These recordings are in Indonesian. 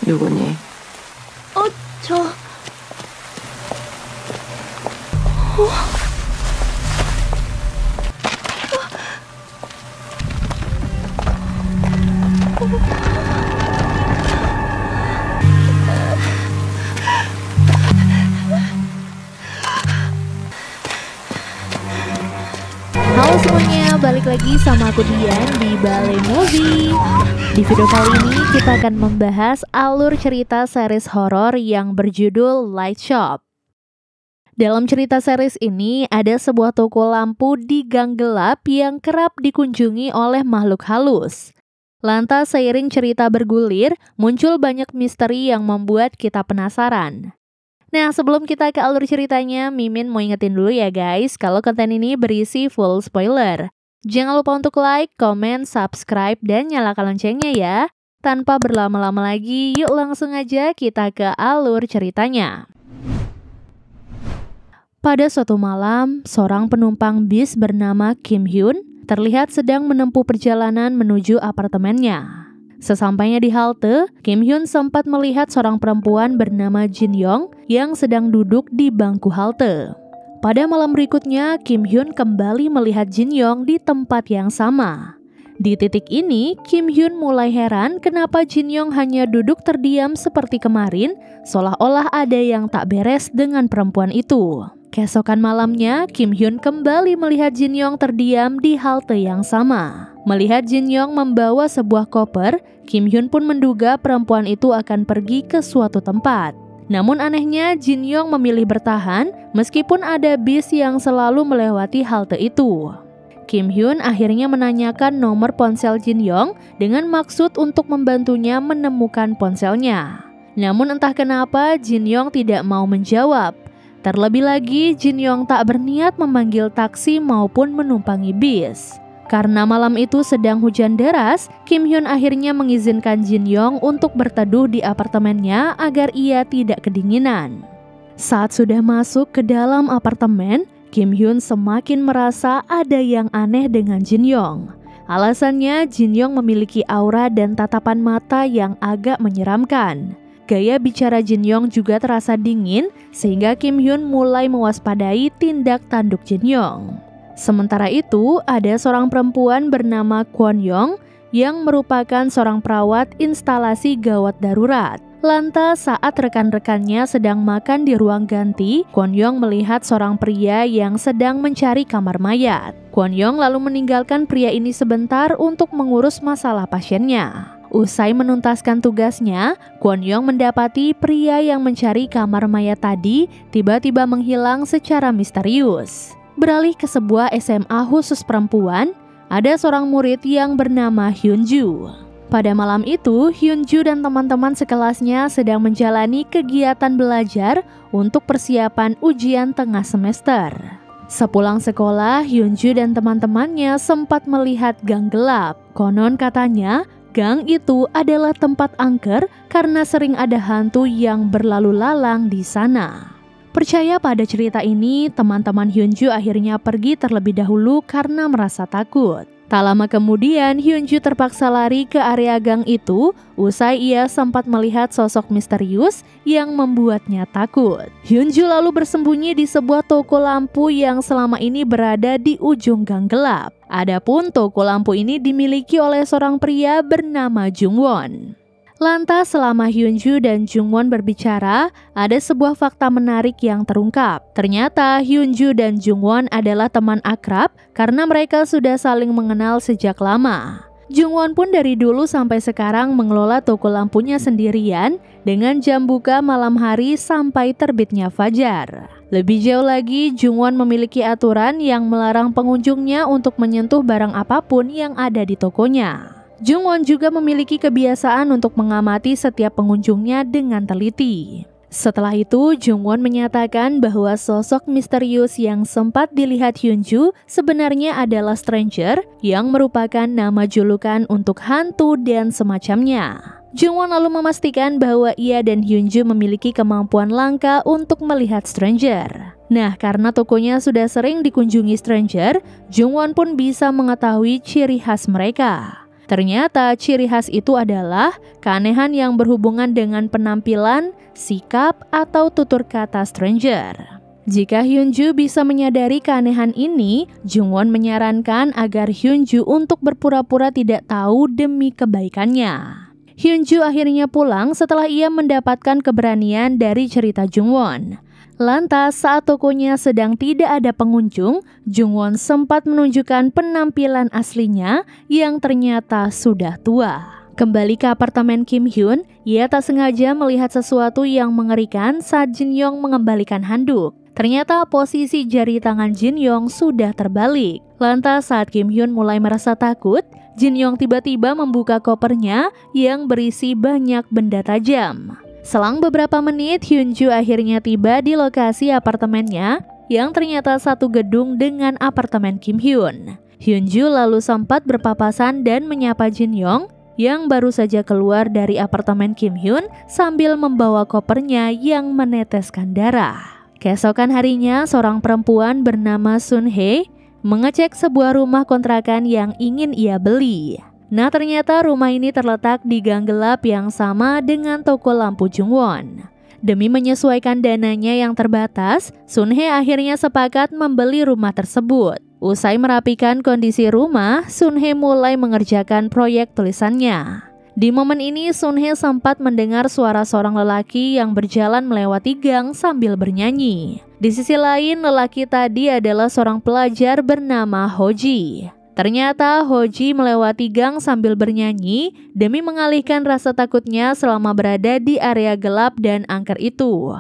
누구니? Halo semuanya, balik lagi sama aku Dian di Balai Movie. Di video kali ini kita akan membahas alur cerita series horor yang berjudul Light Shop. Dalam cerita series ini ada sebuah toko lampu di gang gelap yang kerap dikunjungi oleh makhluk halus. Lantas seiring cerita bergulir, muncul banyak misteri yang membuat kita penasaran. Nah, sebelum kita ke alur ceritanya, Mimin mau ingetin dulu ya guys, kalau konten ini berisi full spoiler. Jangan lupa untuk like, komen, subscribe, dan nyalakan loncengnya ya. Tanpa berlama-lama lagi, yuk langsung aja kita ke alur ceritanya. Pada suatu malam, seorang penumpang bis bernama Kim Hyun terlihat sedang menempuh perjalanan menuju apartemennya. Sesampainya di halte, Kim Hyun sempat melihat seorang perempuan bernama Jin Yong yang sedang duduk di bangku halte. Pada malam berikutnya, Kim Hyun kembali melihat Jin Yong di tempat yang sama. Di titik ini, Kim Hyun mulai heran kenapa Jin Yong hanya duduk terdiam seperti kemarin, seolah-olah ada yang tak beres dengan perempuan itu. Keesokan malamnya, Kim Hyun kembali melihat Jin Yong terdiam di halte yang sama. Melihat Jin Yong membawa sebuah koper, Kim Hyun pun menduga perempuan itu akan pergi ke suatu tempat. Namun anehnya, Jin Yong memilih bertahan meskipun ada bis yang selalu melewati halte itu. Kim Hyun akhirnya menanyakan nomor ponsel Jin Yong dengan maksud untuk membantunya menemukan ponselnya. Namun entah kenapa Jin Yong tidak mau menjawab. Terlebih lagi, Jin Yong tak berniat memanggil taksi maupun menumpangi bis. Karena malam itu sedang hujan deras, Kim Hyun akhirnya mengizinkan Jin Yong untuk berteduh di apartemennya agar ia tidak kedinginan. Saat sudah masuk ke dalam apartemen, Kim Hyun semakin merasa ada yang aneh dengan Jin Yong. Alasannya, Jin Yong memiliki aura dan tatapan mata yang agak menyeramkan. Gaya bicara Jin Yong juga terasa dingin, sehingga Kim Hyun mulai mewaspadai tindak tanduk Jin Yong. Sementara itu, ada seorang perempuan bernama Kwon Young yang merupakan seorang perawat instalasi gawat darurat. Lantas saat rekan-rekannya sedang makan di ruang ganti, Kwon Young melihat seorang pria yang sedang mencari kamar mayat. Kwon Young lalu meninggalkan pria ini sebentar untuk mengurus masalah pasiennya. Usai menuntaskan tugasnya, Kwon Young mendapati pria yang mencari kamar mayat tadi tiba-tiba menghilang secara misterius. Beralih ke sebuah SMA khusus perempuan, ada seorang murid yang bernama Hyunju. Pada malam itu, Hyunju dan teman-teman sekelasnya sedang menjalani kegiatan belajar untuk persiapan ujian tengah semester. Sepulang sekolah, Hyunju dan teman-temannya sempat melihat gang gelap. Konon katanya, gang itu adalah tempat angker karena sering ada hantu yang berlalu lalang di sana. Percaya pada cerita ini, teman-teman Hyunju akhirnya pergi terlebih dahulu karena merasa takut. Tak lama kemudian, Hyunju terpaksa lari ke area gang itu, usai ia sempat melihat sosok misterius yang membuatnya takut. Hyunju lalu bersembunyi di sebuah toko lampu yang selama ini berada di ujung gang gelap. Adapun toko lampu ini dimiliki oleh seorang pria bernama Jungwon. Lantas selama Hyunju dan Jungwon berbicara, ada sebuah fakta menarik yang terungkap. Ternyata Hyunju dan Jungwon adalah teman akrab karena mereka sudah saling mengenal sejak lama. Jungwon pun dari dulu sampai sekarang mengelola toko lampunya sendirian dengan jam buka malam hari sampai terbitnya fajar. Lebih jauh lagi, Jungwon memiliki aturan yang melarang pengunjungnya untuk menyentuh barang apapun yang ada di tokonya. Jungwon juga memiliki kebiasaan untuk mengamati setiap pengunjungnya dengan teliti. Setelah itu, Jungwon menyatakan bahwa sosok misterius yang sempat dilihat Hyunju sebenarnya adalah Stranger yang merupakan nama julukan untuk hantu dan semacamnya. Jungwon lalu memastikan bahwa ia dan Hyunju memiliki kemampuan langka untuk melihat Stranger. Nah, karena tokonya sudah sering dikunjungi Stranger, Jungwon pun bisa mengetahui ciri khas mereka. Ternyata ciri khas itu adalah keanehan yang berhubungan dengan penampilan, sikap, atau tutur kata stranger. Jika Hyunju bisa menyadari keanehan ini, Jungwon menyarankan agar Hyunju untuk berpura-pura tidak tahu demi kebaikannya. Hyunju akhirnya pulang setelah ia mendapatkan keberanian dari cerita Jungwon. Lantas saat tokonya sedang tidak ada pengunjung, Jungwon sempat menunjukkan penampilan aslinya yang ternyata sudah tua. Kembali ke apartemen Kim Hyun, ia tak sengaja melihat sesuatu yang mengerikan saat Jin Yong mengembalikan handuk. Ternyata posisi jari tangan Jin Yong sudah terbalik. Lantas saat Kim Hyun mulai merasa takut, Jin Yong tiba-tiba membuka kopernya yang berisi banyak benda tajam. Selang beberapa menit, Hyunju akhirnya tiba di lokasi apartemennya yang ternyata satu gedung dengan apartemen Kim Hyun. Hyunju lalu sempat berpapasan dan menyapa Jin Yong yang baru saja keluar dari apartemen Kim Hyun sambil membawa kopernya yang meneteskan darah. Keesokan harinya, seorang perempuan bernama Sun Hye mengecek sebuah rumah kontrakan yang ingin ia beli. Nah, ternyata rumah ini terletak di gang gelap yang sama dengan toko lampu Jungwon. Demi menyesuaikan dananya yang terbatas, Sun Hye akhirnya sepakat membeli rumah tersebut. Usai merapikan kondisi rumah, Sun Hye mulai mengerjakan proyek tulisannya. Di momen ini, Sun Hye sempat mendengar suara seorang lelaki yang berjalan melewati gang sambil bernyanyi. Di sisi lain, lelaki tadi adalah seorang pelajar bernama Hoji. Ternyata Hoji melewati gang sambil bernyanyi demi mengalihkan rasa takutnya selama berada di area gelap dan angker itu.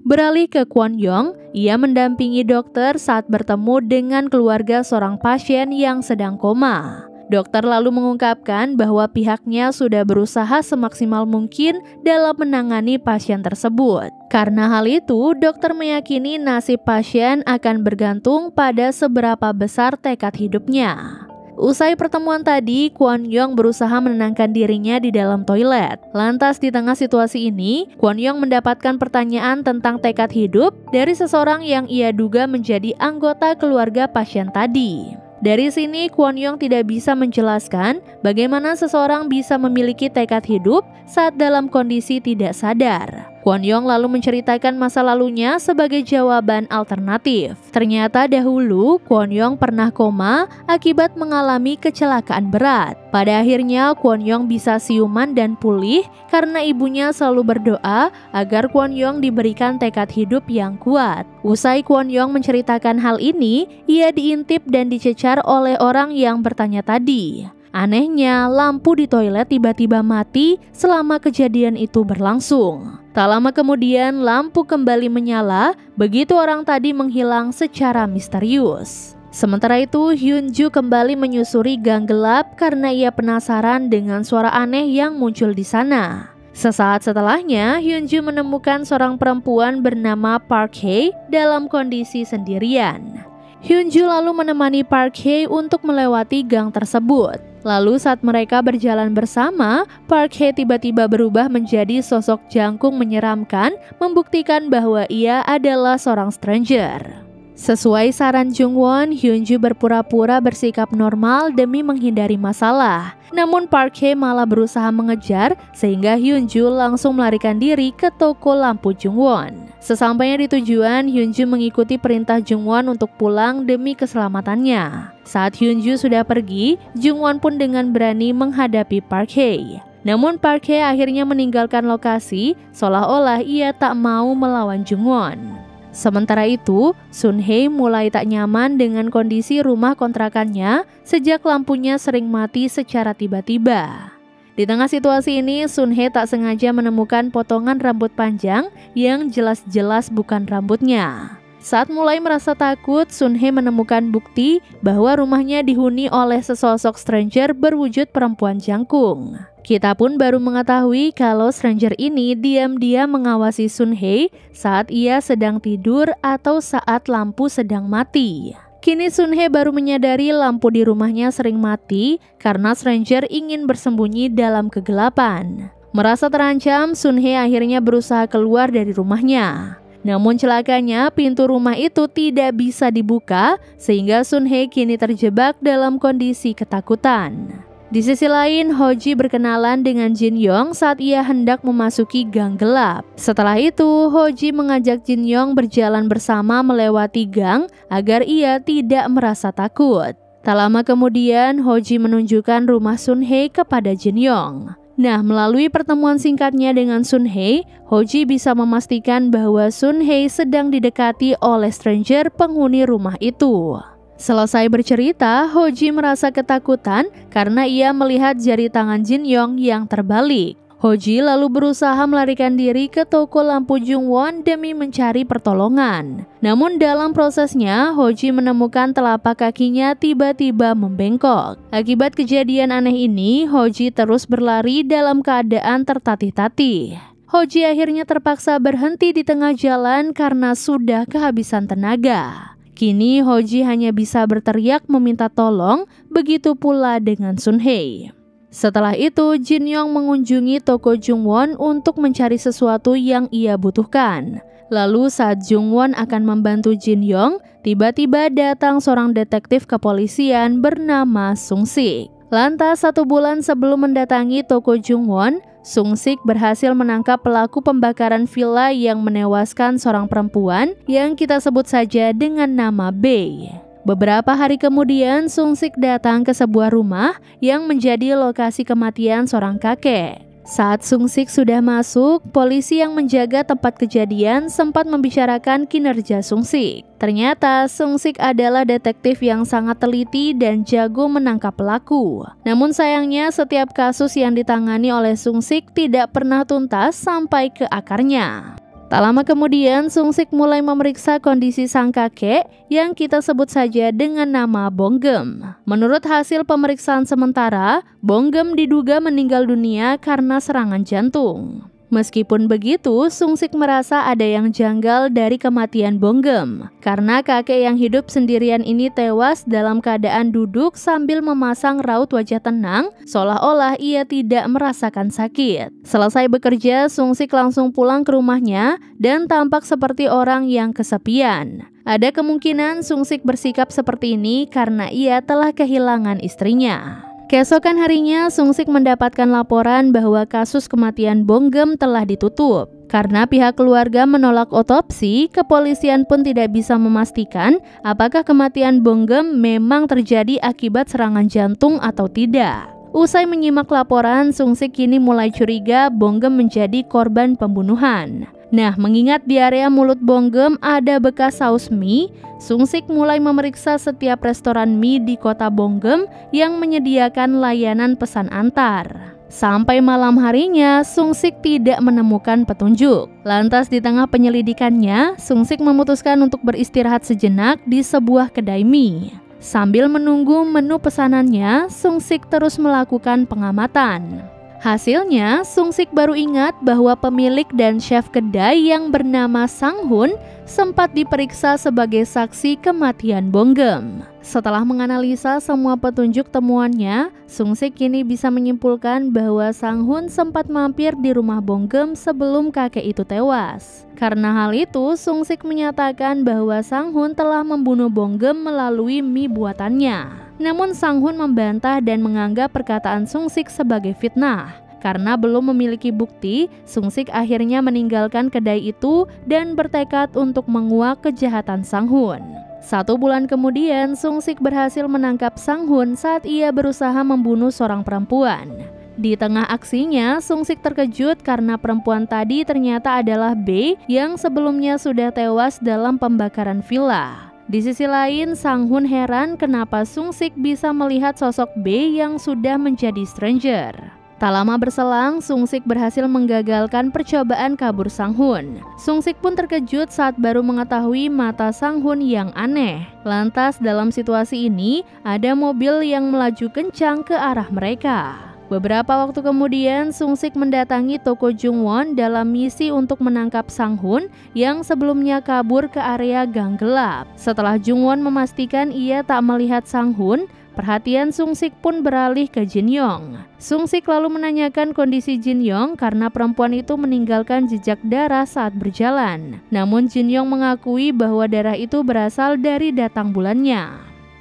Beralih ke Kwon Young, ia mendampingi dokter saat bertemu dengan keluarga seorang pasien yang sedang koma. Dokter lalu mengungkapkan bahwa pihaknya sudah berusaha semaksimal mungkin dalam menangani pasien tersebut. Karena hal itu, dokter meyakini nasib pasien akan bergantung pada seberapa besar tekad hidupnya. Usai pertemuan tadi, Kwon Young berusaha menenangkan dirinya di dalam toilet. Lantas di tengah situasi ini, Kwon Young mendapatkan pertanyaan tentang tekad hidup dari seseorang yang ia duga menjadi anggota keluarga pasien tadi. Dari sini, Kwon Young tidak bisa menjelaskan bagaimana seseorang bisa memiliki tekad hidup saat dalam kondisi tidak sadar. Kwon Young lalu menceritakan masa lalunya sebagai jawaban alternatif. Ternyata dahulu, Kwon Young pernah koma akibat mengalami kecelakaan berat. Pada akhirnya, Kwon Young bisa siuman dan pulih karena ibunya selalu berdoa agar Kwon Young diberikan tekad hidup yang kuat. Usai Kwon Young menceritakan hal ini, ia diintip dan dicecar oleh orang yang bertanya tadi. Anehnya, lampu di toilet tiba-tiba mati selama kejadian itu berlangsung. Tak lama kemudian, lampu kembali menyala, begitu orang tadi menghilang secara misterius. Sementara itu, Hyunju kembali menyusuri gang gelap karena ia penasaran dengan suara aneh yang muncul di sana. Sesaat setelahnya, Hyunju menemukan seorang perempuan bernama Park Hae dalam kondisi sendirian. Hyunju lalu menemani Park Hae untuk melewati gang tersebut. Lalu saat mereka berjalan bersama, Park Hae tiba-tiba berubah menjadi sosok jangkung menyeramkan, membuktikan bahwa ia adalah seorang stranger. Sesuai saran Jungwon, Hyunju berpura-pura bersikap normal demi menghindari masalah. Namun Park Hae malah berusaha mengejar sehingga Hyunju langsung melarikan diri ke toko lampu Jungwon. Sesampainya di tujuan, Hyunju mengikuti perintah Jungwon untuk pulang demi keselamatannya. Saat Hyunju sudah pergi, Jungwon pun dengan berani menghadapi Park Hae. Namun Park Hae akhirnya meninggalkan lokasi seolah-olah ia tak mau melawan Jungwon. Sementara itu, Sun Hye mulai tak nyaman dengan kondisi rumah kontrakannya sejak lampunya sering mati secara tiba-tiba. Di tengah situasi ini, Sun Hye tak sengaja menemukan potongan rambut panjang yang jelas-jelas bukan rambutnya. Saat mulai merasa takut, Sun Hye menemukan bukti bahwa rumahnya dihuni oleh sesosok stranger berwujud perempuan jangkung. Kita pun baru mengetahui kalau stranger ini diam-diam mengawasi Sun Hye saat ia sedang tidur atau saat lampu sedang mati. Kini Sun Hye baru menyadari lampu di rumahnya sering mati karena stranger ingin bersembunyi dalam kegelapan. Merasa terancam, Sun Hye akhirnya berusaha keluar dari rumahnya. Namun celakanya pintu rumah itu tidak bisa dibuka sehingga Sun Hye kini terjebak dalam kondisi ketakutan. Di sisi lain, Hoji berkenalan dengan Jin Yong saat ia hendak memasuki gang gelap. Setelah itu, Hoji mengajak Jin Yong berjalan bersama melewati gang agar ia tidak merasa takut. Tak lama kemudian, Hoji menunjukkan rumah Sun Hye kepada Jin Yong. Nah, melalui pertemuan singkatnya dengan Sun Hye, Hoji bisa memastikan bahwa Sun Hye sedang didekati oleh stranger penghuni rumah itu. Selesai bercerita, Hoji merasa ketakutan karena ia melihat jari tangan Jin Yong yang terbalik. Hoji lalu berusaha melarikan diri ke toko lampu Jungwon demi mencari pertolongan. Namun dalam prosesnya, Hoji menemukan telapak kakinya tiba-tiba membengkok. Akibat kejadian aneh ini, Hoji terus berlari dalam keadaan tertatih-tatih. Hoji akhirnya terpaksa berhenti di tengah jalan karena sudah kehabisan tenaga. Kini Hoji hanya bisa berteriak meminta tolong, begitu pula dengan Sun Hye. Setelah itu, Jin Yong mengunjungi toko Jungwon untuk mencari sesuatu yang ia butuhkan. Lalu saat Jungwon akan membantu Jin Yong, tiba-tiba datang seorang detektif kepolisian bernama Sung Sik. Lantas 1 bulan sebelum mendatangi toko Jungwon, Sung Sik berhasil menangkap pelaku pembakaran villa yang menewaskan seorang perempuan yang kita sebut saja dengan nama Bae. Beberapa hari kemudian, Sung Sik datang ke sebuah rumah yang menjadi lokasi kematian seorang kakek. Saat Sung Sik sudah masuk, polisi yang menjaga tempat kejadian sempat membicarakan kinerja Sung Sik. Ternyata Sung Sik adalah detektif yang sangat teliti dan jago menangkap pelaku. Namun sayangnya setiap kasus yang ditangani oleh Sung Sik tidak pernah tuntas sampai ke akarnya. Tak lama kemudian, Sung Sik mulai memeriksa kondisi sang kakek yang kita sebut saja dengan nama Bonggem. Menurut hasil pemeriksaan sementara, Bonggem diduga meninggal dunia karena serangan jantung. Meskipun begitu, Sung Sik merasa ada yang janggal dari kematian Bonggem, karena kakek yang hidup sendirian ini tewas dalam keadaan duduk sambil memasang raut wajah tenang, seolah-olah ia tidak merasakan sakit. Selesai bekerja, Sung Sik langsung pulang ke rumahnya dan tampak seperti orang yang kesepian. Ada kemungkinan Sung Sik bersikap seperti ini karena ia telah kehilangan istrinya. Keesokan harinya, Sung Sik mendapatkan laporan bahwa kasus kematian Bonggem telah ditutup. Karena pihak keluarga menolak otopsi, kepolisian pun tidak bisa memastikan apakah kematian Bonggem memang terjadi akibat serangan jantung atau tidak. Usai menyimak laporan, Sung Sik kini mulai curiga Bonggem menjadi korban pembunuhan. Nah, mengingat di area mulut Bonggem ada bekas saus mie, Sung Sik mulai memeriksa setiap restoran mie di kota Bonggem yang menyediakan layanan pesan antar. Sampai malam harinya, Sung Sik tidak menemukan petunjuk. Lantas di tengah penyelidikannya, Sung Sik memutuskan untuk beristirahat sejenak di sebuah kedai mie. Sambil menunggu menu pesanannya, Sung Sik terus melakukan pengamatan. Hasilnya, Sung Sik baru ingat bahwa pemilik dan chef kedai yang bernama Sang Hun sempat diperiksa sebagai saksi kematian Bonggem. Setelah menganalisa semua petunjuk temuannya, Sung Sik kini bisa menyimpulkan bahwa Sang Hun sempat mampir di rumah Bonggem sebelum kakek itu tewas. Karena hal itu, Sung Sik menyatakan bahwa Sang Hun telah membunuh Bonggem melalui mie buatannya. Namun Sang Hun membantah dan menganggap perkataan Sung Sik sebagai fitnah. Karena belum memiliki bukti, Sung Sik akhirnya meninggalkan kedai itu dan bertekad untuk menguak kejahatan Sang Hun. 1 bulan kemudian, Sung Sik berhasil menangkap Sang Hun saat ia berusaha membunuh seorang perempuan. Di tengah aksinya, Sung Sik terkejut karena perempuan tadi ternyata adalah Bae yang sebelumnya sudah tewas dalam pembakaran villa. Di sisi lain, Sang Hun heran kenapa Sung Sik bisa melihat sosok Bae yang sudah menjadi stranger. Tak lama berselang, Sung Sik berhasil menggagalkan percobaan kabur Sang Hun. Sung Sik pun terkejut saat baru mengetahui mata Sang Hun yang aneh. Lantas dalam situasi ini, ada mobil yang melaju kencang ke arah mereka. Beberapa waktu kemudian, Sung Sik mendatangi toko Jungwon dalam misi untuk menangkap Sang Hun yang sebelumnya kabur ke area gang gelap. Setelah Jungwon memastikan ia tak melihat Sang Hun, perhatian Sung Sik pun beralih ke Jin Yong. Sung Sik lalu menanyakan kondisi Jin Yong karena perempuan itu meninggalkan jejak darah saat berjalan. Namun Jin Yong mengakui bahwa darah itu berasal dari datang bulannya.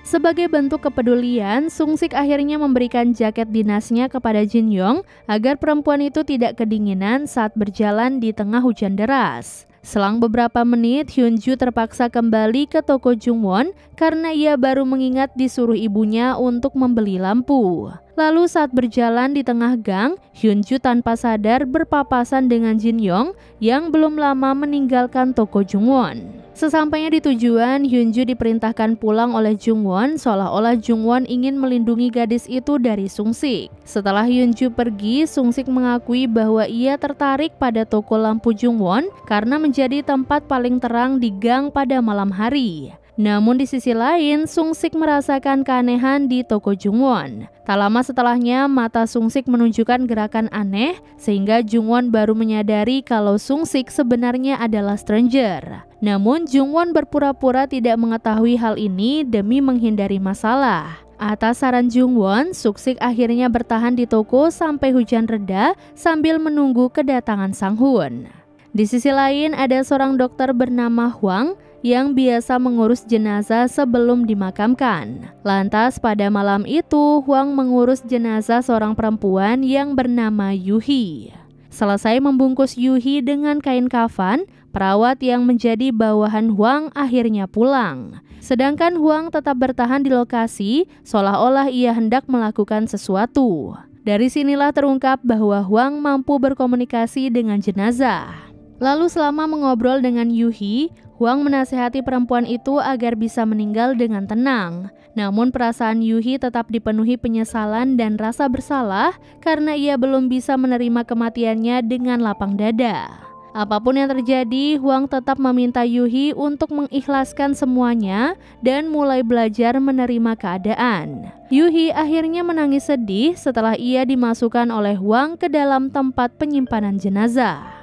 Sebagai bentuk kepedulian, Sung-sik akhirnya memberikan jaket dinasnya kepada Jin-yong agar perempuan itu tidak kedinginan saat berjalan di tengah hujan deras. Selang beberapa menit, Hyun-ju terpaksa kembali ke toko Jungwon karena ia baru mengingat disuruh ibunya untuk membeli lampu. Lalu saat berjalan di tengah gang, Hyun-ju tanpa sadar berpapasan dengan Jin-yong yang belum lama meninggalkan toko Jungwon. Sesampainya di tujuan, Hyun-ju diperintahkan pulang oleh Jungwon seolah-olah Jungwon ingin melindungi gadis itu dari Sung-sik. Setelah Hyun-ju pergi, Sung-sik mengakui bahwa ia tertarik pada toko lampu Jungwon karena menjadi tempat paling terang di gang pada malam hari. Namun di sisi lain, Sung-sik merasakan keanehan di toko Jungwon. Tak lama setelahnya, mata Sung-sik menunjukkan gerakan aneh sehingga Jungwon baru menyadari kalau Sung-sik sebenarnya adalah stranger. Namun Jungwon berpura-pura tidak mengetahui hal ini demi menghindari masalah. Atas saran Jungwon, Sung-sik akhirnya bertahan di toko sampai hujan reda sambil menunggu kedatangan Sang Hun. Di sisi lain, ada seorang dokter bernama Hwang yang biasa mengurus jenazah sebelum dimakamkan. Lantas pada malam itu, Hwang mengurus jenazah seorang perempuan yang bernama Yuhi. Selesai membungkus Yuhi dengan kain kafan, perawat yang menjadi bawahan Hwang akhirnya pulang. Sedangkan Hwang tetap bertahan di lokasi, seolah-olah ia hendak melakukan sesuatu. Dari sinilah terungkap bahwa Hwang mampu berkomunikasi dengan jenazah. Lalu selama mengobrol dengan Yuhi, Hwang menasihati perempuan itu agar bisa meninggal dengan tenang. Namun perasaan Yuhi tetap dipenuhi penyesalan dan rasa bersalah karena ia belum bisa menerima kematiannya dengan lapang dada. Apapun yang terjadi, Hwang tetap meminta Yuhi untuk mengikhlaskan semuanya dan mulai belajar menerima keadaan. Yuhi akhirnya menangis sedih setelah ia dimasukkan oleh Hwang ke dalam tempat penyimpanan jenazah.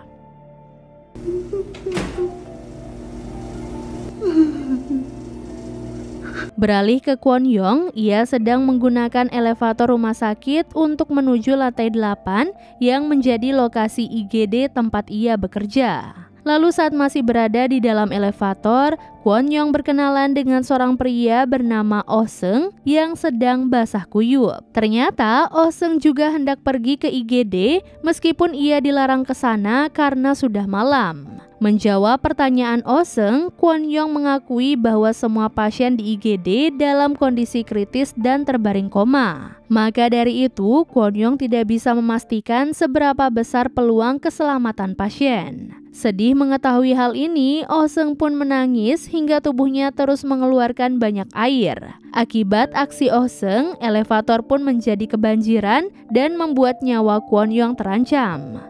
Beralih ke Kwon Young, ia sedang menggunakan elevator rumah sakit untuk menuju lantai 8 yang menjadi lokasi IGD tempat ia bekerja. Lalu saat masih berada di dalam elevator, Kwon Young berkenalan dengan seorang pria bernama Oh Seung yang sedang basah kuyup. Ternyata Oh Seung juga hendak pergi ke IGD meskipun ia dilarang ke sana karena sudah malam. Menjawab pertanyaan Oh Seung, Kwon Young mengakui bahwa semua pasien di IGD dalam kondisi kritis dan terbaring koma. Maka dari itu, Kwon Young tidak bisa memastikan seberapa besar peluang keselamatan pasien. Sedih mengetahui hal ini, Oh Seung pun menangis hingga tubuhnya terus mengeluarkan banyak air. Akibat aksi Oh Seung, elevator pun menjadi kebanjiran dan membuat nyawa Kwon Young terancam.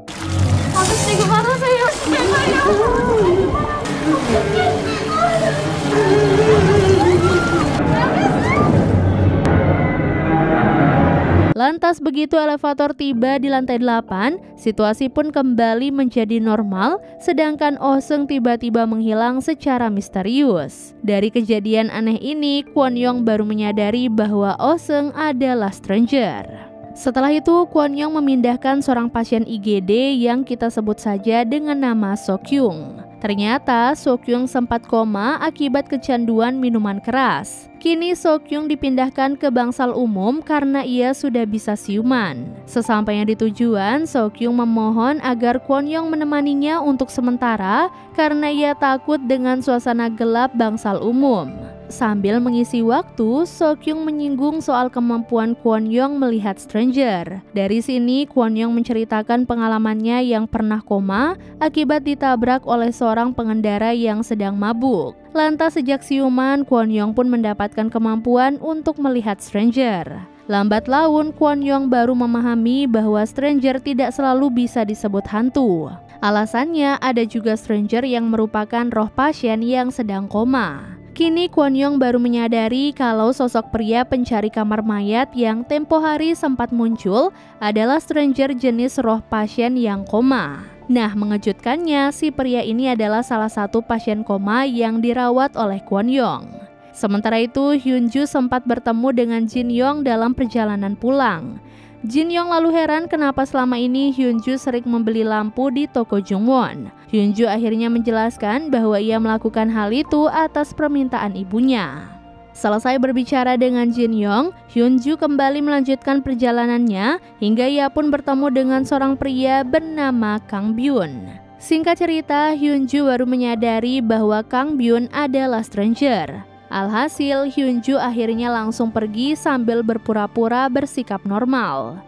Lantas begitu elevator tiba di lantai 8, situasi pun kembali menjadi normal, sedangkan Oh Seung tiba-tiba menghilang secara misterius. Dari kejadian aneh ini, Kwon Young baru menyadari bahwa Oh Seung adalah stranger. Setelah itu, Kwon Young memindahkan seorang pasien IGD yang kita sebut saja dengan nama So-kyung. Ternyata So-kyung sempat koma akibat kecanduan minuman keras. Kini So-kyung dipindahkan ke bangsal umum karena ia sudah bisa siuman. Sesampainya di tujuan, So-kyung memohon agar Kwon Young menemaninya untuk sementara karena ia takut dengan suasana gelap bangsal umum. Sambil mengisi waktu, So-kyung menyinggung soal kemampuan Kwon Young melihat stranger. Dari sini, Kwon Young menceritakan pengalamannya yang pernah koma akibat ditabrak oleh seorang pengendara yang sedang mabuk. Lantas sejak siuman, Kwon Young pun mendapatkan kemampuan untuk melihat stranger. Lambat laun, Kwon Young baru memahami bahwa stranger tidak selalu bisa disebut hantu. Alasannya, ada juga stranger yang merupakan roh pasien yang sedang koma. Kini Kwon Young baru menyadari kalau sosok pria pencari kamar mayat yang tempo hari sempat muncul adalah stranger jenis roh pasien yang koma. Nah, mengejutkannya, si pria ini adalah salah satu pasien koma yang dirawat oleh Kwon Young. Sementara itu, Hyun-ju sempat bertemu dengan Jin Young dalam perjalanan pulang. Jin Young lalu heran kenapa selama ini Hyun-ju sering membeli lampu di toko Jungwon. Hyun-ju akhirnya menjelaskan bahwa ia melakukan hal itu atas permintaan ibunya. Selesai berbicara dengan Jin Yong, Hyunju kembali melanjutkan perjalanannya hingga ia pun bertemu dengan seorang pria bernama Kang Byun. Singkat cerita, Hyunju baru menyadari bahwa Kang Byun adalah stranger. Alhasil, Hyunju akhirnya langsung pergi sambil berpura-pura bersikap normal.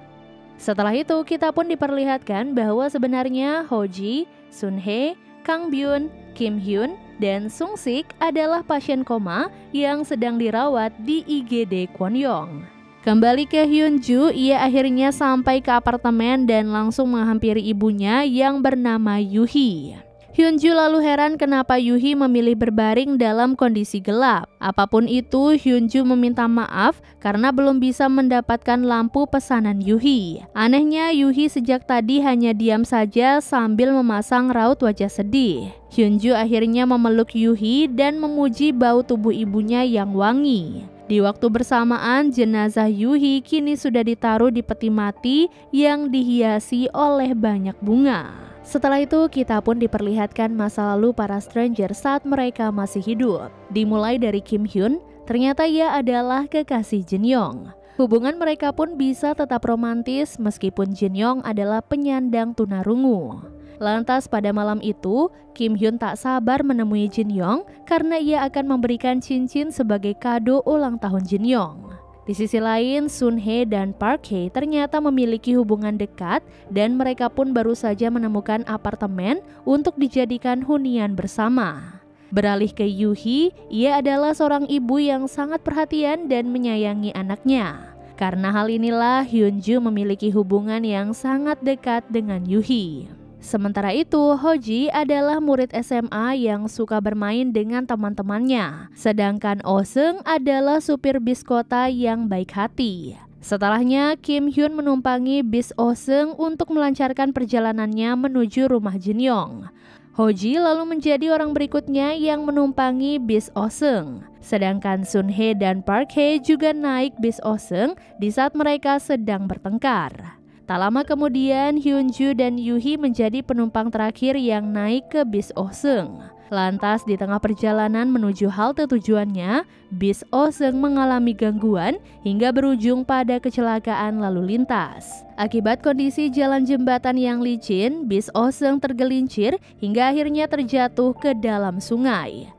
Setelah itu, kita pun diperlihatkan bahwa sebenarnya Hoji, Sunhae, Kang Byun, Kim Hyun, dan Sung Sik adalah pasien koma yang sedang dirawat di IGD Kwon-yong. Kembali ke Hyunju, ia akhirnya sampai ke apartemen dan langsung menghampiri ibunya yang bernama Yuhi. Hyunju lalu heran kenapa Yuhi memilih berbaring dalam kondisi gelap. Apapun itu, Hyunju meminta maaf karena belum bisa mendapatkan lampu pesanan Yuhi. Anehnya, Yuhi sejak tadi hanya diam saja sambil memasang raut wajah sedih. Hyunju akhirnya memeluk Yuhi dan memuji bau tubuh ibunya yang wangi. Di waktu bersamaan, jenazah Yuhi kini sudah ditaruh di peti mati yang dihiasi oleh banyak bunga. Setelah itu, kita pun diperlihatkan masa lalu para stranger saat mereka masih hidup. Dimulai dari Kim Hyun, ternyata ia adalah kekasih Jin Yong. Hubungan mereka pun bisa tetap romantis meskipun Jin Yong adalah penyandang tunarungu. Lantas pada malam itu, Kim Hyun tak sabar menemui Jin Yong karena ia akan memberikan cincin sebagai kado ulang tahun Jin Yong. Di sisi lain, Sunhae dan Park Hae ternyata memiliki hubungan dekat dan mereka pun baru saja menemukan apartemen untuk dijadikan hunian bersama. Beralih ke Yuhi, ia adalah seorang ibu yang sangat perhatian dan menyayangi anaknya. Karena hal inilah Hyunju memiliki hubungan yang sangat dekat dengan Yuhi. Sementara itu, Hoji adalah murid SMA yang suka bermain dengan teman-temannya. Sedangkan Oh Seung adalah supir bis kota yang baik hati. Setelahnya, Kim Hyun menumpangi bis Oh Seung untuk melancarkan perjalanannya menuju rumah Jin Yong. Hoji lalu menjadi orang berikutnya yang menumpangi bis Oh Seung. Sedangkan Sunhae dan Park Hae juga naik bis Oh Seung di saat mereka sedang bertengkar. Tak lama kemudian, Hyunju dan Yuhi menjadi penumpang terakhir yang naik ke bis Oh Seung. Lantas di tengah perjalanan menuju halte tujuannya, bis Oh Seung mengalami gangguan hingga berujung pada kecelakaan lalu lintas. Akibat kondisi jalan jembatan yang licin, bis Oh Seung tergelincir hingga akhirnya terjatuh ke dalam sungai.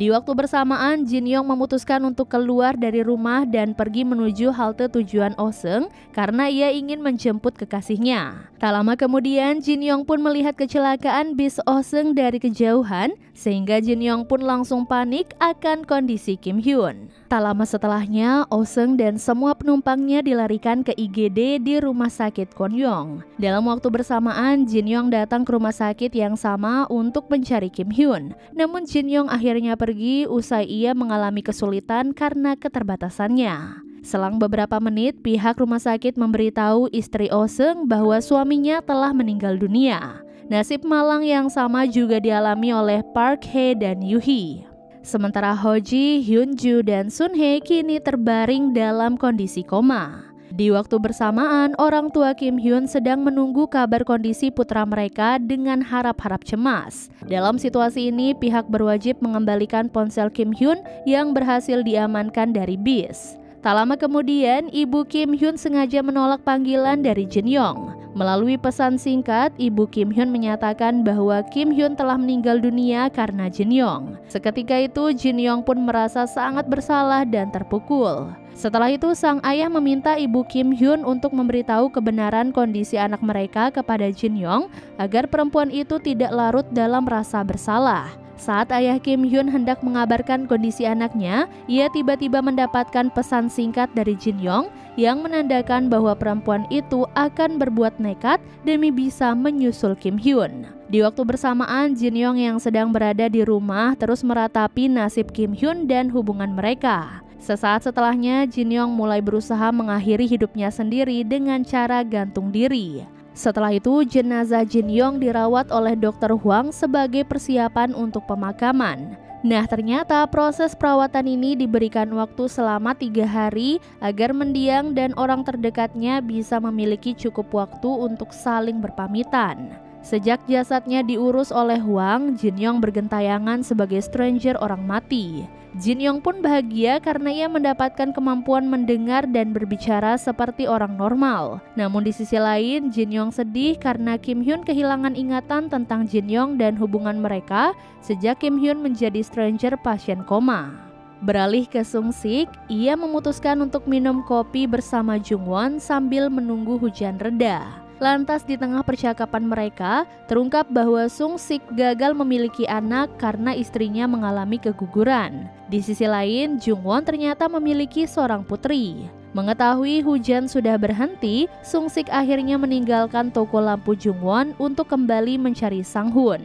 Di waktu bersamaan, Jin Yong memutuskan untuk keluar dari rumah dan pergi menuju halte tujuan Oh Seung karena ia ingin menjemput kekasihnya. Tak lama kemudian, Jin Yong pun melihat kecelakaan bis Oh Seung dari kejauhan, sehingga Jin Yong pun langsung panik akan kondisi Kim Hyun. Tak lama setelahnya, Oh Seung dan semua penumpangnya dilarikan ke IGD di rumah sakit Kwon-yong. Dalam waktu bersamaan, Jin Yong datang ke rumah sakit yang sama untuk mencari Kim Hyun. Namun Jin Yong akhirnya pergi usai ia mengalami kesulitan karena keterbatasannya. Selang beberapa menit, pihak rumah sakit memberitahu istri Oh Seung bahwa suaminya telah meninggal dunia. Nasib malang yang sama juga dialami oleh Park Hae dan Yuhi. Sementara Hoji, Hyunju, dan Sunhae kini terbaring dalam kondisi koma. Di waktu bersamaan, orang tua Kim Hyun sedang menunggu kabar kondisi putra mereka dengan harap-harap cemas. Dalam situasi ini, pihak berwajib mengembalikan ponsel Kim Hyun yang berhasil diamankan dari bis. Tak lama kemudian, ibu Kim Hyun sengaja menolak panggilan dari Jin Yong. Melalui pesan singkat, ibu Kim Hyun menyatakan bahwa Kim Hyun telah meninggal dunia karena Jin Yong. Seketika itu, Jin Yong pun merasa sangat bersalah dan terpukul. Setelah itu, sang ayah meminta ibu Kim Hyun untuk memberitahu kebenaran kondisi anak mereka kepada Jin Yong agar perempuan itu tidak larut dalam rasa bersalah. Saat ayah Kim Hyun hendak mengabarkan kondisi anaknya, ia tiba-tiba mendapatkan pesan singkat dari Jin Yong yang menandakan bahwa perempuan itu akan berbuat nekat demi bisa menyusul Kim Hyun. Di waktu bersamaan, Jin Yong yang sedang berada di rumah terus meratapi nasib Kim Hyun dan hubungan mereka. Sesaat setelahnya, Jin Yong mulai berusaha mengakhiri hidupnya sendiri dengan cara gantung diri. Setelah itu, jenazah Jin Yong dirawat oleh Dr. Huang sebagai persiapan untuk pemakaman. Nah, ternyata proses perawatan ini diberikan waktu selama 3 hari agar mendiang dan orang terdekatnya bisa memiliki cukup waktu untuk saling berpamitan. Sejak jasadnya diurus oleh Hwang, Jin Yong bergentayangan sebagai stranger orang mati. Jin Yong pun bahagia karena ia mendapatkan kemampuan mendengar dan berbicara seperti orang normal. Namun di sisi lain, Jin Yong sedih karena Kim Hyun kehilangan ingatan tentang Jin Yong dan hubungan mereka sejak Kim Hyun menjadi stranger pasien koma. Beralih ke Sung Sik, ia memutuskan untuk minum kopi bersama Jung Won sambil menunggu hujan reda. Lantas di tengah percakapan mereka, terungkap bahwa Sung Sik gagal memiliki anak karena istrinya mengalami keguguran. Di sisi lain, Jung Won ternyata memiliki seorang putri. Mengetahui hujan sudah berhenti, Sung Sik akhirnya meninggalkan toko lampu Jung Won untuk kembali mencari Sang Hun.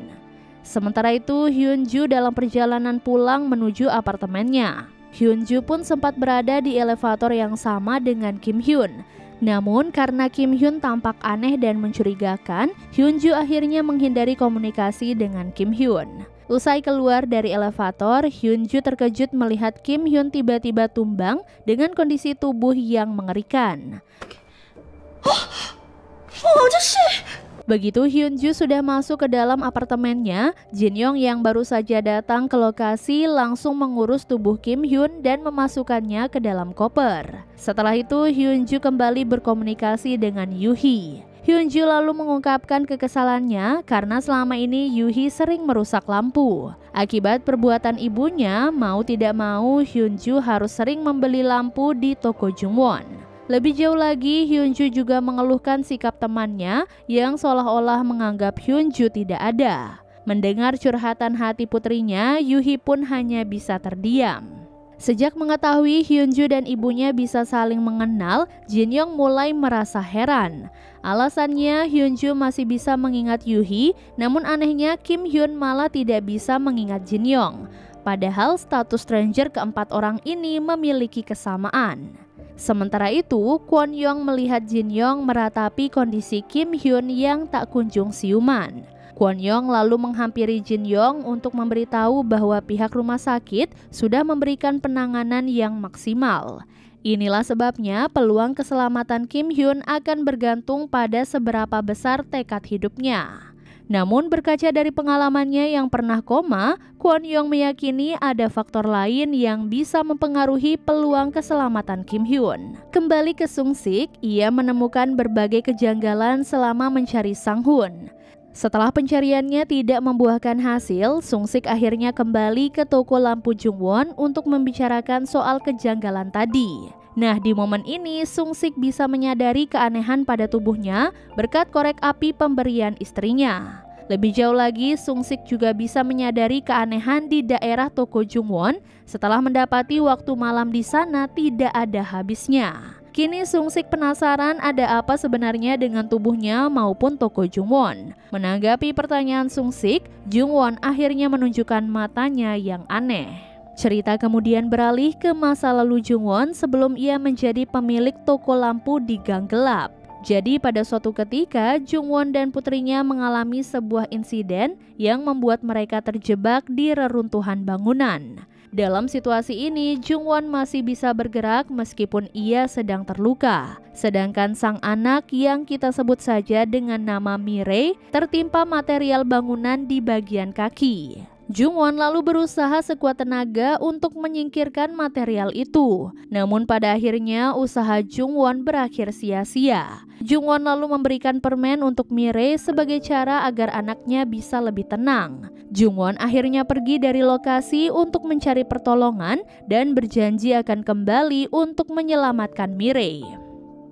Sementara itu, Hyun Joo dalam perjalanan pulang menuju apartemennya. Hyun Joo pun sempat berada di elevator yang sama dengan Kim Hyun. Namun karena Kim Hyun tampak aneh dan mencurigakan, Hyun Joo akhirnya menghindari komunikasi dengan Kim Hyun. Usai keluar dari elevator, Hyun Joo terkejut melihat Kim Hyun tiba-tiba tumbang dengan kondisi tubuh yang mengerikan. Begitu Hyun Joo sudah masuk ke dalam apartemennya, Jin Yong yang baru saja datang ke lokasi langsung mengurus tubuh Kim Hyun dan memasukkannya ke dalam koper. Setelah itu Hyun Joo kembali berkomunikasi dengan Yoo-hee. Hyun Joo lalu mengungkapkan kekesalannya karena selama ini Yoo-hee sering merusak lampu. Akibat perbuatan ibunya, mau tidak mau Hyun Joo harus sering membeli lampu di toko Jung Won. Lebih jauh lagi, Hyun Joo juga mengeluhkan sikap temannya yang seolah-olah menganggap Hyun Joo tidak ada. Mendengar curhatan hati putrinya, Yoo-hee pun hanya bisa terdiam. Sejak mengetahui Hyun Joo dan ibunya bisa saling mengenal, Jin Yong mulai merasa heran. Alasannya, Hyun Joo masih bisa mengingat Yoo-hee, namun anehnya Kim Hyun malah tidak bisa mengingat Jin Yong. Padahal status stranger keempat orang ini memiliki kesamaan. Sementara itu, Kwon Young melihat Jin Yong meratapi kondisi Kim Hyun yang tak kunjung siuman. Kwon Young lalu menghampiri Jin Yong untuk memberitahu bahwa pihak rumah sakit sudah memberikan penanganan yang maksimal. Inilah sebabnya peluang keselamatan Kim Hyun akan bergantung pada seberapa besar tekad hidupnya. Namun berkaca dari pengalamannya yang pernah koma, Kwon Young meyakini ada faktor lain yang bisa mempengaruhi peluang keselamatan Kim Hyun. Kembali ke Sung Sik, ia menemukan berbagai kejanggalan selama mencari Sang Hun. Setelah pencariannya tidak membuahkan hasil, Sung Sik akhirnya kembali ke toko lampu Jung Won untuk membicarakan soal kejanggalan tadi. Nah, di momen ini Sung Sik bisa menyadari keanehan pada tubuhnya berkat korek api pemberian istrinya. Lebih jauh lagi, Sung Sik juga bisa menyadari keanehan di daerah toko Jung Won setelah mendapati waktu malam di sana tidak ada habisnya. Kini Sung Sik penasaran ada apa sebenarnya dengan tubuhnya maupun toko Jung Won. Menanggapi pertanyaan Sung Sik, Jung Won akhirnya menunjukkan matanya yang aneh. Cerita kemudian beralih ke masa lalu Jung Won sebelum ia menjadi pemilik toko lampu di gang gelap. Jadi pada suatu ketika, Jung Won dan putrinya mengalami sebuah insiden yang membuat mereka terjebak di reruntuhan bangunan. Dalam situasi ini, Jung Won masih bisa bergerak meskipun ia sedang terluka. Sedangkan sang anak yang kita sebut saja dengan nama Mirei tertimpa material bangunan di bagian kaki. Jung Won lalu berusaha sekuat tenaga untuk menyingkirkan material itu. Namun pada akhirnya usaha Jung Won berakhir sia-sia. Jung Won lalu memberikan permen untuk Mirei sebagai cara agar anaknya bisa lebih tenang. Jung Won akhirnya pergi dari lokasi untuk mencari pertolongan dan berjanji akan kembali untuk menyelamatkan Mirei.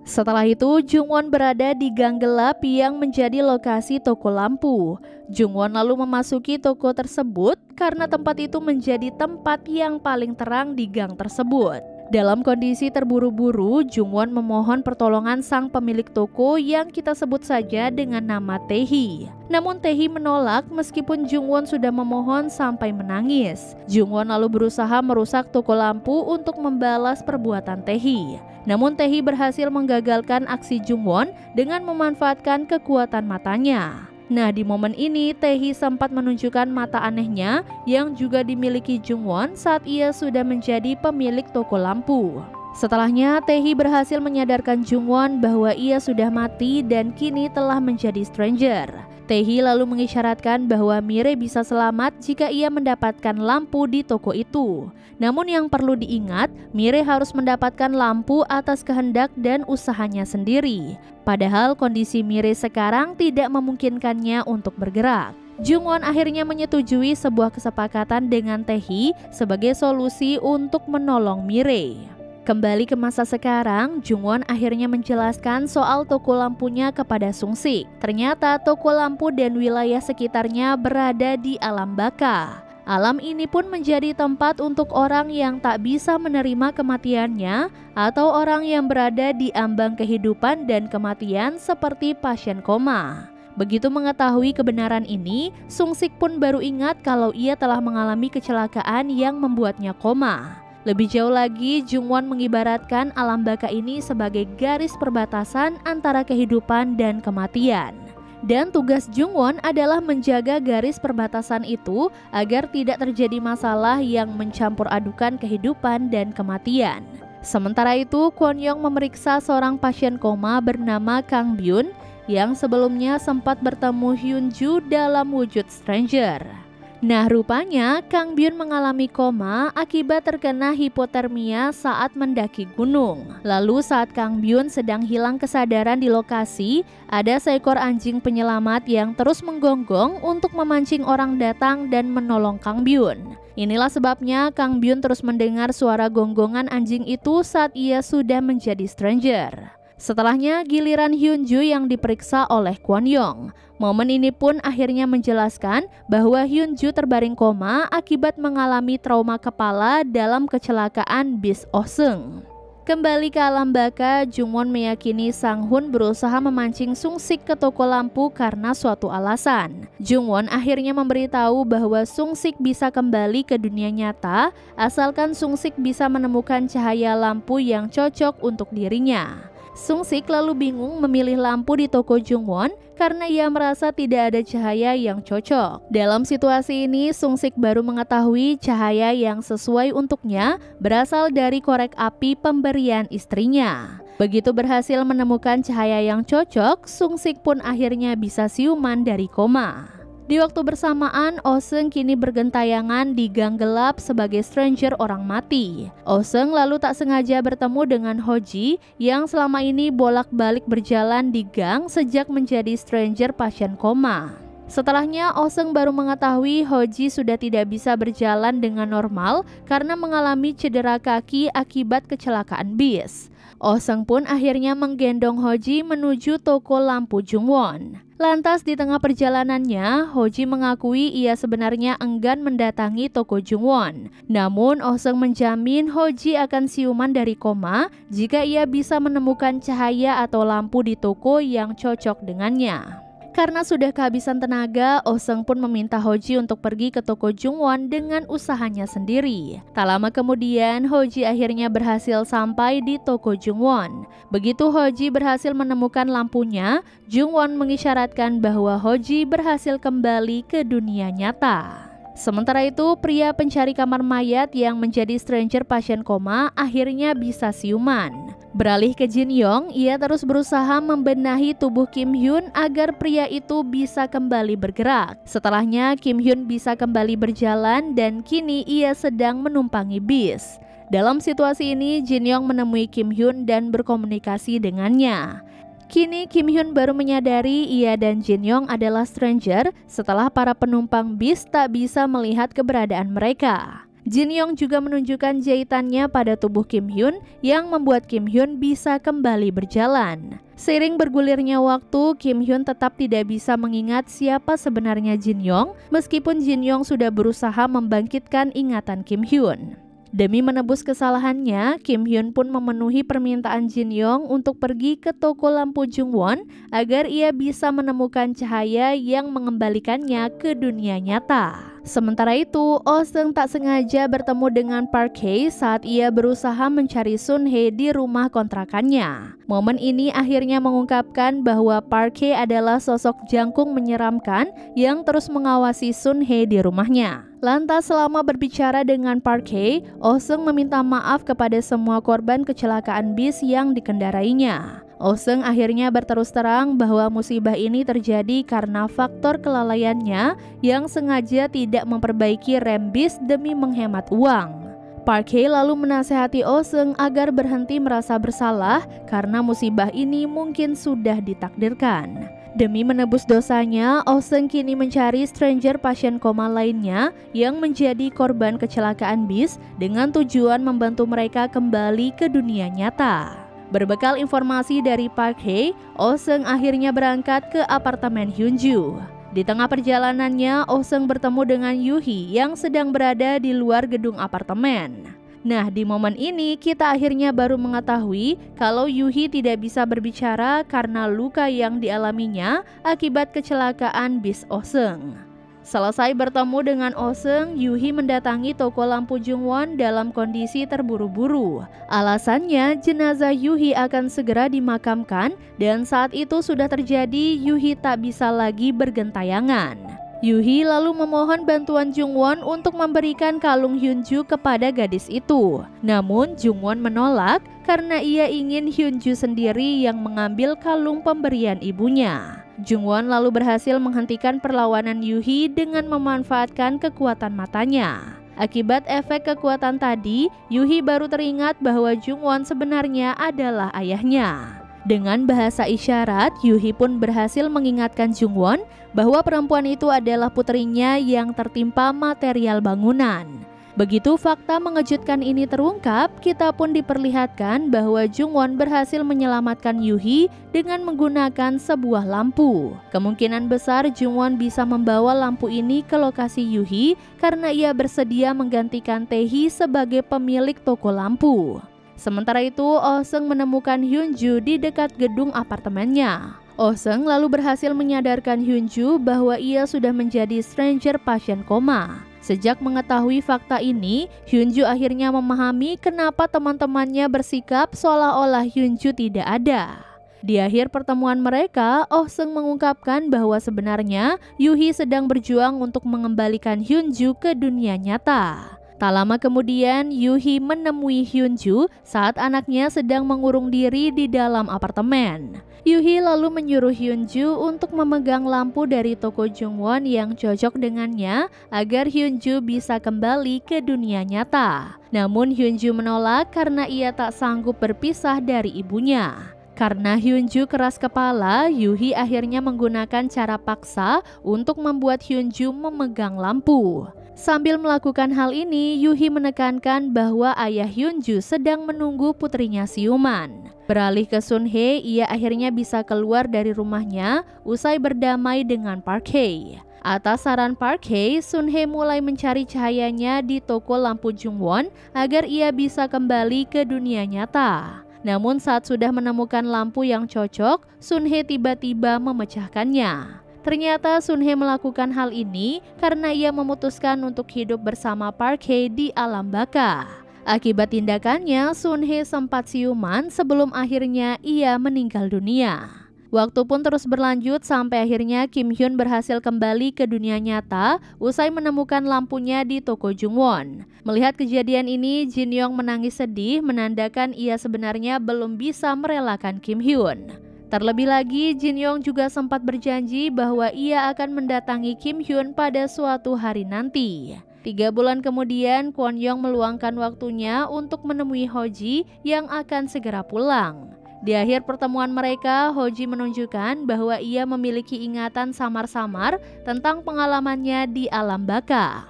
Setelah itu, Jung Won berada di gang gelap yang menjadi lokasi toko lampu. Jung Won lalu memasuki toko tersebut karena tempat itu menjadi tempat yang paling terang di gang tersebut. Dalam kondisi terburu-buru, Jung Won memohon pertolongan sang pemilik toko yang kita sebut saja dengan nama Tae-hee. Namun Tae-hee menolak meskipun Jung Won sudah memohon sampai menangis. Jung Won lalu berusaha merusak toko lampu untuk membalas perbuatan Tae-hee. Namun Tae-hee berhasil menggagalkan aksi Jung Won dengan memanfaatkan kekuatan matanya. Nah, di momen ini Tae-hee sempat menunjukkan mata anehnya yang juga dimiliki Jungwon saat ia sudah menjadi pemilik toko lampu. Setelahnya, Tae-hee berhasil menyadarkan Jungwon bahwa ia sudah mati dan kini telah menjadi stranger. Tae-hee lalu mengisyaratkan bahwa Mire bisa selamat jika ia mendapatkan lampu di toko itu. Namun yang perlu diingat, Mire harus mendapatkan lampu atas kehendak dan usahanya sendiri. Padahal kondisi Mire sekarang tidak memungkinkannya untuk bergerak. Jungwon akhirnya menyetujui sebuah kesepakatan dengan Tae-hee sebagai solusi untuk menolong Mire. Kembali ke masa sekarang, Jungwon akhirnya menjelaskan soal toko lampunya kepada Sung-sik. Ternyata toko lampu dan wilayah sekitarnya berada di alam baka. Alam ini pun menjadi tempat untuk orang yang tak bisa menerima kematiannya atau orang yang berada di ambang kehidupan dan kematian seperti pasien koma. Begitu mengetahui kebenaran ini, Sung-sik pun baru ingat kalau ia telah mengalami kecelakaan yang membuatnya koma. Lebih jauh lagi, Jungwon mengibaratkan alam baka ini sebagai garis perbatasan antara kehidupan dan kematian. Dan tugas Jungwon adalah menjaga garis perbatasan itu agar tidak terjadi masalah yang mencampur adukan kehidupan dan kematian. Sementara itu, Kwon Young memeriksa seorang pasien koma bernama Kang Byun yang sebelumnya sempat bertemu Hyun Joo dalam wujud stranger. Nah, rupanya Kang Byun mengalami koma akibat terkena hipotermia saat mendaki gunung. Lalu saat Kang Byun sedang hilang kesadaran di lokasi, ada seekor anjing penyelamat yang terus menggonggong untuk memancing orang datang dan menolong Kang Byun. Inilah sebabnya Kang Byun terus mendengar suara gonggongan anjing itu saat ia sudah menjadi stranger. Setelahnya giliran Hyun Joo yang diperiksa oleh Kwon Young. Momen ini pun akhirnya menjelaskan bahwa Hyun Joo terbaring koma akibat mengalami trauma kepala dalam kecelakaan bis Oh-seung. Kembali ke alam baka, Jungwon meyakini Sang Hun berusaha memancing Sung-sik ke toko lampu karena suatu alasan. Jungwon akhirnya memberitahu bahwa Sung-sik bisa kembali ke dunia nyata asalkan Sung-sik bisa menemukan cahaya lampu yang cocok untuk dirinya. Sung-sik lalu bingung memilih lampu di toko Jungwon karena ia merasa tidak ada cahaya yang cocok. Dalam situasi ini, Sung-sik baru mengetahui cahaya yang sesuai untuknya berasal dari korek api pemberian istrinya. Begitu berhasil menemukan cahaya yang cocok, Sung-sik pun akhirnya bisa siuman dari koma. Di waktu bersamaan, Oh-seung kini bergentayangan di gang gelap sebagai stranger orang mati. Oh-seung lalu tak sengaja bertemu dengan Ho-ji yang selama ini bolak-balik berjalan di gang sejak menjadi stranger pasien koma. Setelahnya, Oh-seung baru mengetahui Ho-ji sudah tidak bisa berjalan dengan normal karena mengalami cedera kaki akibat kecelakaan bis. Oh-seung pun akhirnya menggendong Ho-ji menuju toko lampu Jungwon. Lantas di tengah perjalanannya, Ho-ji mengakui ia sebenarnya enggan mendatangi toko Jungwon. Namun Oh-seung menjamin Ho-ji akan siuman dari koma jika ia bisa menemukan cahaya atau lampu di toko yang cocok dengannya. Karena sudah kehabisan tenaga, Oh-seung pun meminta Ho-ji untuk pergi ke toko Jungwon dengan usahanya sendiri. Tak lama kemudian, Ho-ji akhirnya berhasil sampai di toko Jungwon. Begitu Ho-ji berhasil menemukan lampunya, Jungwon mengisyaratkan bahwa Ho-ji berhasil kembali ke dunia nyata. Sementara itu, pria pencari kamar mayat yang menjadi stranger pasien koma akhirnya bisa siuman. Beralih ke Jin Yong, ia terus berusaha membenahi tubuh Kim Hyun agar pria itu bisa kembali bergerak. Setelahnya, Kim Hyun bisa kembali berjalan dan kini ia sedang menumpangi bis. Dalam situasi ini, Jin Yong menemui Kim Hyun dan berkomunikasi dengannya. Kini Kim Hyun baru menyadari ia dan Jin Yong adalah stranger setelah para penumpang bis tak bisa melihat keberadaan mereka. Jin Yong juga menunjukkan jahitannya pada tubuh Kim Hyun yang membuat Kim Hyun bisa kembali berjalan. Seiring bergulirnya waktu, Kim Hyun tetap tidak bisa mengingat siapa sebenarnya Jin Yong meskipun Jin Yong sudah berusaha membangkitkan ingatan Kim Hyun. Demi menebus kesalahannya, Kim Hyun pun memenuhi permintaan Jin Yong untuk pergi ke toko lampu Jungwon agar ia bisa menemukan cahaya yang mengembalikannya ke dunia nyata. Sementara itu, Oh Seung tak sengaja bertemu dengan Park Hae saat ia berusaha mencari Sun Hye di rumah kontrakannya. Momen ini akhirnya mengungkapkan bahwa Park Hae adalah sosok jangkung menyeramkan yang terus mengawasi Sun Hye di rumahnya. Lantas selama berbicara dengan Park Hae, Oh Seung meminta maaf kepada semua korban kecelakaan bis yang dikendarainya. Oh Seung akhirnya berterus terang bahwa musibah ini terjadi karena faktor kelalaiannya yang sengaja tidak memperbaiki rem bis demi menghemat uang. Park Hae lalu menasehati Oh Seung agar berhenti merasa bersalah karena musibah ini mungkin sudah ditakdirkan. Demi menebus dosanya, Oh Seung kini mencari stranger pasien koma lainnya yang menjadi korban kecelakaan bis dengan tujuan membantu mereka kembali ke dunia nyata. Berbekal informasi dari Park Hae, Oh Seung akhirnya berangkat ke apartemen Hyunju. Di tengah perjalanannya, Oh Seung bertemu dengan Yoo Hee yang sedang berada di luar gedung apartemen. Nah, di momen ini kita akhirnya baru mengetahui kalau Yoo Hee tidak bisa berbicara karena luka yang dialaminya akibat kecelakaan bis Oh Seung. Selesai bertemu dengan Oh Seung, Yoo Hee mendatangi toko lampu Jungwon dalam kondisi terburu-buru. Alasannya, jenazah Yoo Hee akan segera dimakamkan dan saat itu sudah terjadi, Yoo Hee tak bisa lagi bergentayangan. Yoo Hee lalu memohon bantuan Jungwon untuk memberikan kalung Hyunju kepada gadis itu. Namun Jungwon menolak karena ia ingin Hyunju sendiri yang mengambil kalung pemberian ibunya. Jungwon lalu berhasil menghentikan perlawanan Yoo Hee dengan memanfaatkan kekuatan matanya. Akibat efek kekuatan tadi, Yoo Hee baru teringat bahwa Jungwon sebenarnya adalah ayahnya. Dengan bahasa isyarat, Yoo Hee pun berhasil mengingatkan Jungwon bahwa perempuan itu adalah putrinya yang tertimpa material bangunan. Begitu fakta mengejutkan ini terungkap, kita pun diperlihatkan bahwa Jungwon berhasil menyelamatkan Yoo Hee dengan menggunakan sebuah lampu. Kemungkinan besar Jungwon bisa membawa lampu ini ke lokasi Yoo Hee karena ia bersedia menggantikan Tae-hee sebagai pemilik toko lampu. Sementara itu, Oh Seung menemukan Hyunju di dekat gedung apartemennya. Oh Seung lalu berhasil menyadarkan Hyunju bahwa ia sudah menjadi stranger pasien koma. Sejak mengetahui fakta ini, Hyunju akhirnya memahami kenapa teman-temannya bersikap seolah-olah Hyunju tidak ada. Di akhir pertemuan mereka, Oh Seung mengungkapkan bahwa sebenarnya Yoo Hee sedang berjuang untuk mengembalikan Hyunju ke dunia nyata. Tak lama kemudian, Yoo Hee menemui Hyunju saat anaknya sedang mengurung diri di dalam apartemen. Yoo Hee lalu menyuruh Hyunju untuk memegang lampu dari toko Jungwon yang cocok dengannya agar Hyunju bisa kembali ke dunia nyata. Namun Hyunju menolak karena ia tak sanggup berpisah dari ibunya. Karena Hyunju keras kepala, Yoo Hee akhirnya menggunakan cara paksa untuk membuat Hyunju memegang lampu. Sambil melakukan hal ini, Yoo Hee menekankan bahwa ayah Hyunju sedang menunggu putrinya siuman. Beralih ke Sun Hye, ia akhirnya bisa keluar dari rumahnya usai berdamai dengan Park Hae. Atas saran Park Hae, Sun Hye mulai mencari cahayanya di toko lampu Jungwon agar ia bisa kembali ke dunia nyata. Namun saat sudah menemukan lampu yang cocok, Sun Hye tiba-tiba memecahkannya. Ternyata Sun Hye melakukan hal ini karena ia memutuskan untuk hidup bersama Park Hae di alam baka. Akibat tindakannya, Sun Hye sempat siuman sebelum akhirnya ia meninggal dunia. Waktu pun terus berlanjut sampai akhirnya Kim Hyun berhasil kembali ke dunia nyata usai menemukan lampunya di toko Jungwon. Melihat kejadian ini, Jin Yong menangis sedih menandakan ia sebenarnya belum bisa merelakan Kim Hyun. Terlebih lagi, Jin Yong juga sempat berjanji bahwa ia akan mendatangi Kim Hyun pada suatu hari nanti. 3 bulan kemudian, Kwon Young meluangkan waktunya untuk menemui Hoji yang akan segera pulang. Di akhir pertemuan mereka, Hoji menunjukkan bahwa ia memiliki ingatan samar-samar tentang pengalamannya di alam baka.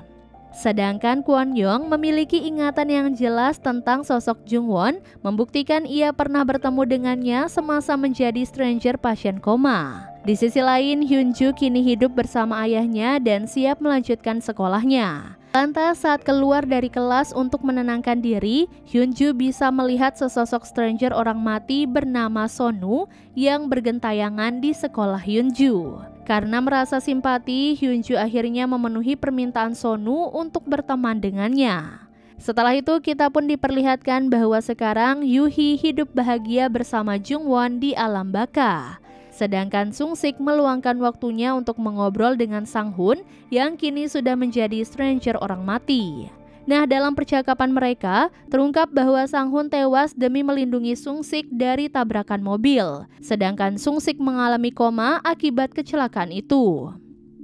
Sedangkan Kwon Young memiliki ingatan yang jelas tentang sosok Jungwon, membuktikan ia pernah bertemu dengannya semasa menjadi stranger pasien koma. Di sisi lain, Hyunju kini hidup bersama ayahnya dan siap melanjutkan sekolahnya. Lantas saat keluar dari kelas untuk menenangkan diri, Hyunju bisa melihat sesosok stranger orang mati bernama Sonu yang bergentayangan di sekolah Hyunju. Karena merasa simpati, Hyunju akhirnya memenuhi permintaan Sonu untuk berteman dengannya. Setelah itu kita pun diperlihatkan bahwa sekarang Yuhi hidup bahagia bersama Jungwon di alam baka. Sedangkan Sungsik meluangkan waktunya untuk mengobrol dengan Sanghun yang kini sudah menjadi stranger orang mati. Nah, dalam percakapan mereka, terungkap bahwa Sanghun tewas demi melindungi Sungsik dari tabrakan mobil. Sedangkan Sungsik mengalami koma akibat kecelakaan itu.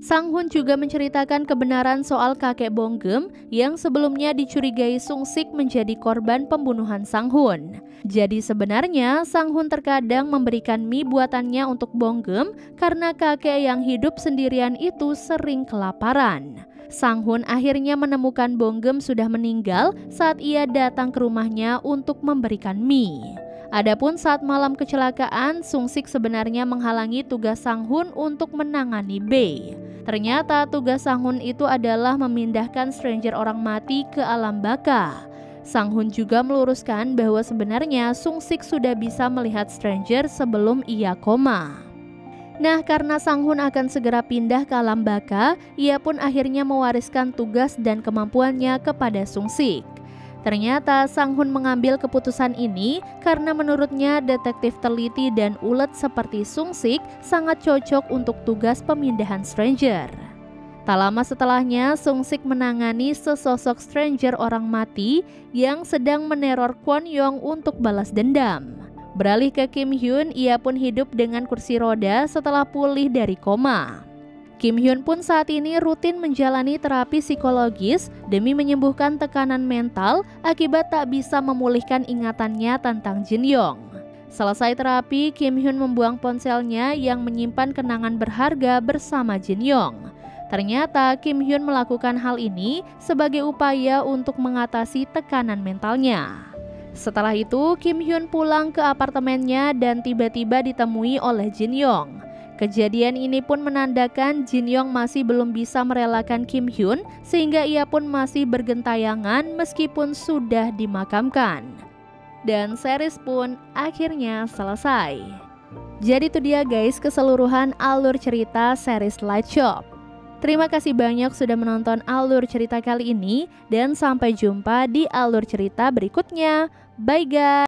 Sanghun juga menceritakan kebenaran soal kakek Bonggem yang sebelumnya dicurigai Sungsik menjadi korban pembunuhan Sanghun. Jadi sebenarnya Sanghun terkadang memberikan mie buatannya untuk Bonggem karena kakek yang hidup sendirian itu sering kelaparan. Sanghun akhirnya menemukan Bonggem sudah meninggal saat ia datang ke rumahnya untuk memberikan mie. Adapun saat malam kecelakaan, Sungsik sebenarnya menghalangi tugas Sanghun untuk menangani B. Ternyata tugas Sanghun itu adalah memindahkan stranger orang mati ke alam baka. Sanghun juga meluruskan bahwa sebenarnya Sungsik sudah bisa melihat stranger sebelum ia koma. Nah, karena Sanghun akan segera pindah ke alam baka, ia pun akhirnya mewariskan tugas dan kemampuannya kepada Sungsik. Ternyata Sanghun mengambil keputusan ini karena menurutnya detektif teliti dan ulet seperti Sungsik sangat cocok untuk tugas pemindahan stranger. Tak lama setelahnya, Sungsik menangani sesosok stranger orang mati yang sedang meneror Kwon Young untuk balas dendam. Beralih ke Kim Hyun, ia pun hidup dengan kursi roda setelah pulih dari koma. Kim Hyun pun saat ini rutin menjalani terapi psikologis demi menyembuhkan tekanan mental akibat tak bisa memulihkan ingatannya tentang Jin Yong. Selesai terapi, Kim Hyun membuang ponselnya yang menyimpan kenangan berharga bersama Jin Yong. Ternyata Kim Hyun melakukan hal ini sebagai upaya untuk mengatasi tekanan mentalnya. Setelah itu, Kim Hyun pulang ke apartemennya dan tiba-tiba ditemui oleh Jin Yong. Kejadian ini pun menandakan Jin Yong masih belum bisa merelakan Kim Hyun sehingga ia pun masih bergentayangan meskipun sudah dimakamkan. Dan series pun akhirnya selesai. Jadi itu dia guys keseluruhan alur cerita series Light Shop. Terima kasih banyak sudah menonton alur cerita kali ini dan sampai jumpa di alur cerita berikutnya. Bye guys!